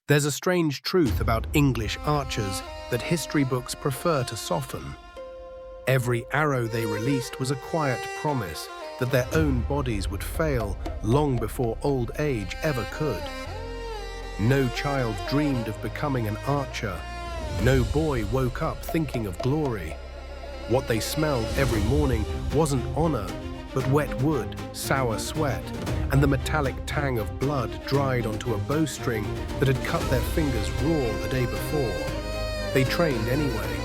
There's a strange truth about English archers that history books prefer to soften. Every arrow they released was a quiet promise that their own bodies would fail long before old age ever could. No child dreamed of becoming an archer. No boy woke up thinking of glory. What they smelled every morning wasn't honor, but wet wood, sour sweat, and the metallic tang of blood dried onto a bowstring that had cut their fingers raw the day before. They trained anyway.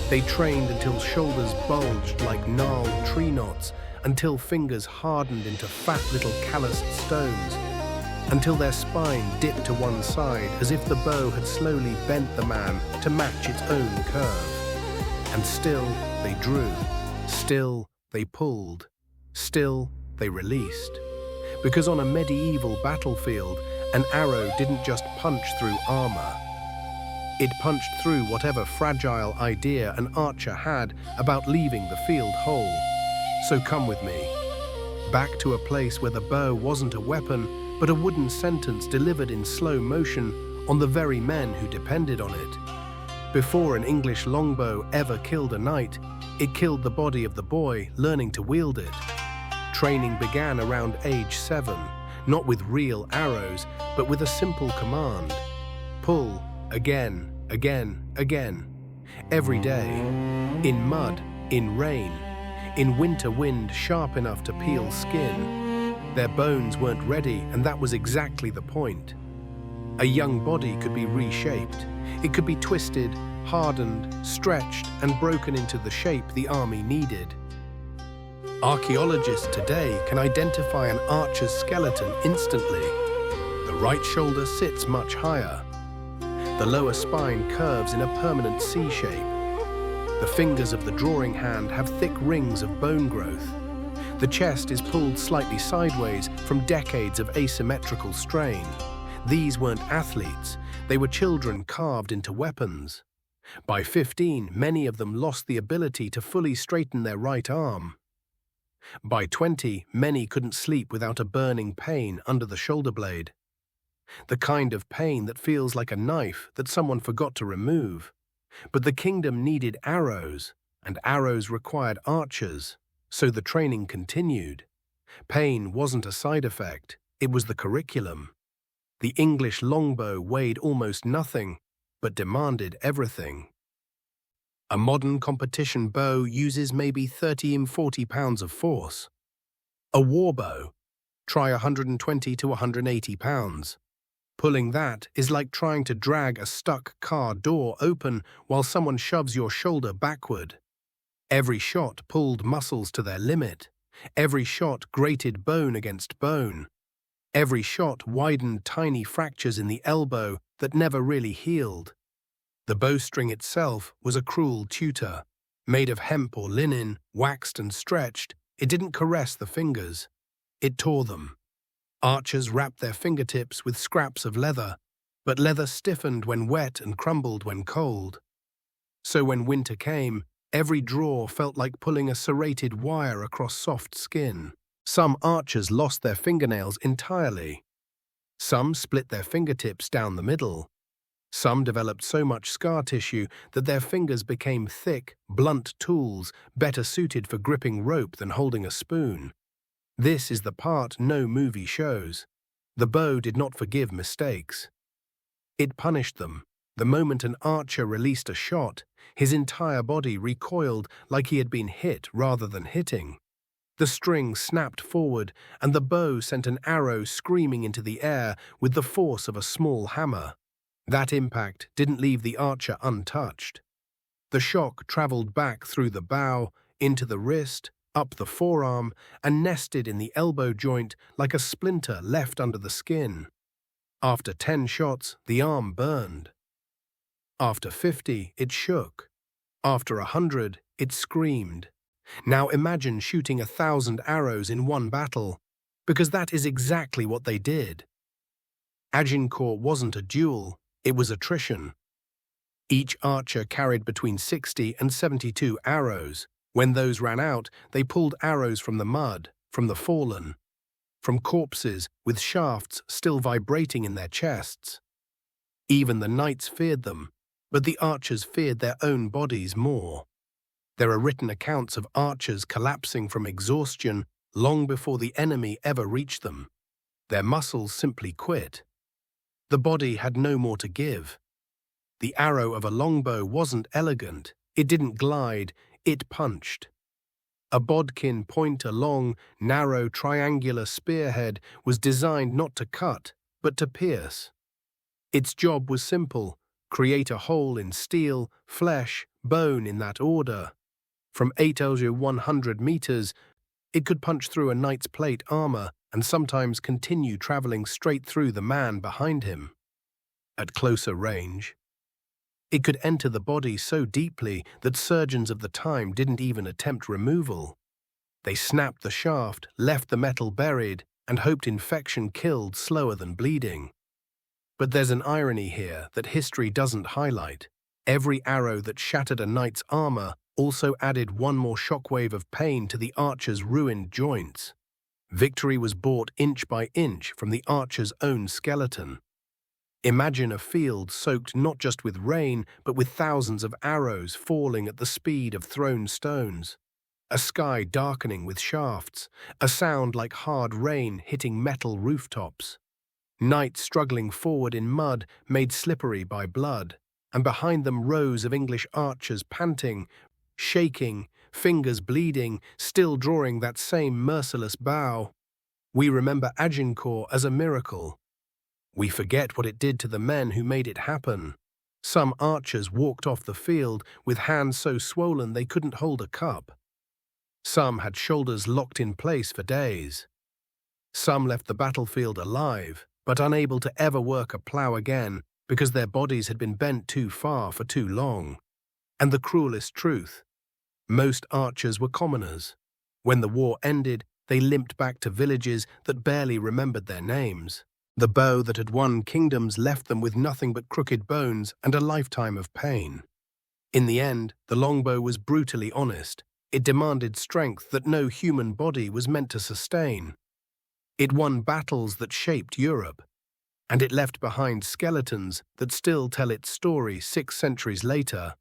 They trained until shoulders bulged like gnarled tree knots, until fingers hardened into fat little calloused stones, until their spine dipped to one side as if the bow had slowly bent the man to match its own curve. And still they drew, still they pulled, still they released. Because on a medieval battlefield, an arrow didn't just punch through armor. It punched through whatever fragile idea an archer had about leaving the field whole. So come with me, back to a place where the bow wasn't a weapon, but a wooden sentence delivered in slow motion on the very men who depended on it. Before an English longbow ever killed a knight, it killed the body of the boy learning to wield it. Training began around age 7, not with real arrows, but with a simple command. Pull, again, again, again. Every day. In mud, in rain, in winter wind sharp enough to peel skin. Their bones weren't ready, and that was exactly the point. A young body could be reshaped. It could be twisted, hardened, stretched, and broken into the shape the army needed. Archaeologists today can identify an archer's skeleton instantly. The right shoulder sits much higher. The lower spine curves in a permanent C shape. The fingers of the drawing hand have thick rings of bone growth. The chest is pulled slightly sideways from decades of asymmetrical strain. These weren't athletes, they were children carved into weapons. By 15, many of them lost the ability to fully straighten their right arm. By 20, many couldn't sleep without a burning pain under the shoulder blade. The kind of pain that feels like a knife that someone forgot to remove. But the kingdom needed arrows, and arrows required archers, so the training continued. Pain wasn't a side effect, it was the curriculum. The English longbow weighed almost nothing, but demanded everything. A modern competition bow uses maybe 30 and 40 pounds of force. A war bow, try 120 to 180 pounds. Pulling that is like trying to drag a stuck car door open while someone shoves your shoulder backward. Every shot pulled muscles to their limit. Every shot grated bone against bone. Every shot widened tiny fractures in the elbow that never really healed. The bowstring itself was a cruel tutor. Made of hemp or linen, waxed and stretched, it didn't caress the fingers. It tore them. Archers wrapped their fingertips with scraps of leather, but leather stiffened when wet and crumbled when cold. So when winter came, every draw felt like pulling a serrated wire across soft skin. Some archers lost their fingernails entirely. Some split their fingertips down the middle. Some developed so much scar tissue that their fingers became thick, blunt tools, better suited for gripping rope than holding a spoon. This is the part no movie shows. The bow did not forgive mistakes. It punished them. The moment an archer released a shot, his entire body recoiled like he had been hit rather than hitting. The string snapped forward, and the bow sent an arrow screaming into the air with the force of a small hammer. That impact didn't leave the archer untouched. The shock traveled back through the bow, into the wrist, up the forearm, and nested in the elbow joint like a splinter left under the skin. After 10 shots, the arm burned. After 50, it shook. After 100, it screamed. Now imagine shooting 1,000 arrows in one battle, because that is exactly what they did. Agincourt wasn't a duel, it was attrition. Each archer carried between 60 and 72 arrows. When those ran out, they pulled arrows from the mud, from the fallen, from corpses with shafts still vibrating in their chests. Even the knights feared them, but the archers feared their own bodies more. There are written accounts of archers collapsing from exhaustion long before the enemy ever reached them. Their muscles simply quit. The body had no more to give. The arrow of a longbow wasn't elegant. It didn't glide, it punched. A bodkin pointer long, narrow, triangular spearhead was designed not to cut, but to pierce. Its job was simple: create a hole in steel, flesh, bone in that order. From 8,100 meters, it could punch through a knight's plate armor and sometimes continue traveling straight through the man behind him. At closer range, it could enter the body so deeply that surgeons of the time didn't even attempt removal. They snapped the shaft, left the metal buried, and hoped infection killed slower than bleeding. But there's an irony here that history doesn't highlight. Every arrow that shattered a knight's armor also added one more shockwave of pain to the archer's ruined joints. Victory was bought inch by inch from the archer's own skeleton. Imagine a field soaked not just with rain, but with thousands of arrows falling at the speed of thrown stones. A sky darkening with shafts, a sound like hard rain hitting metal rooftops. Knights struggling forward in mud made slippery by blood, and behind them rows of English archers panting, shaking, fingers bleeding, still drawing that same merciless bow. We remember Agincourt as a miracle. We forget what it did to the men who made it happen. Some archers walked off the field with hands so swollen they couldn't hold a cup. Some had shoulders locked in place for days. Some left the battlefield alive, but unable to ever work a plough again because their bodies had been bent too far for too long. And the cruelest truth: most archers were commoners. When the war ended, they limped back to villages that barely remembered their names. The bow that had won kingdoms left them with nothing but crooked bones and a lifetime of pain. In the end, the longbow was brutally honest. It demanded strength that no human body was meant to sustain. It won battles that shaped Europe, and it left behind skeletons that still tell its story 6 centuries later.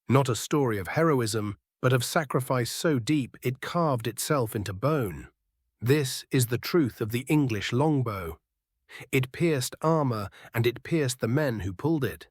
Not a story of heroism, but of sacrifice so deep it carved itself into bone. This is the truth of the English longbow. It pierced armor, and it pierced the men who pulled it.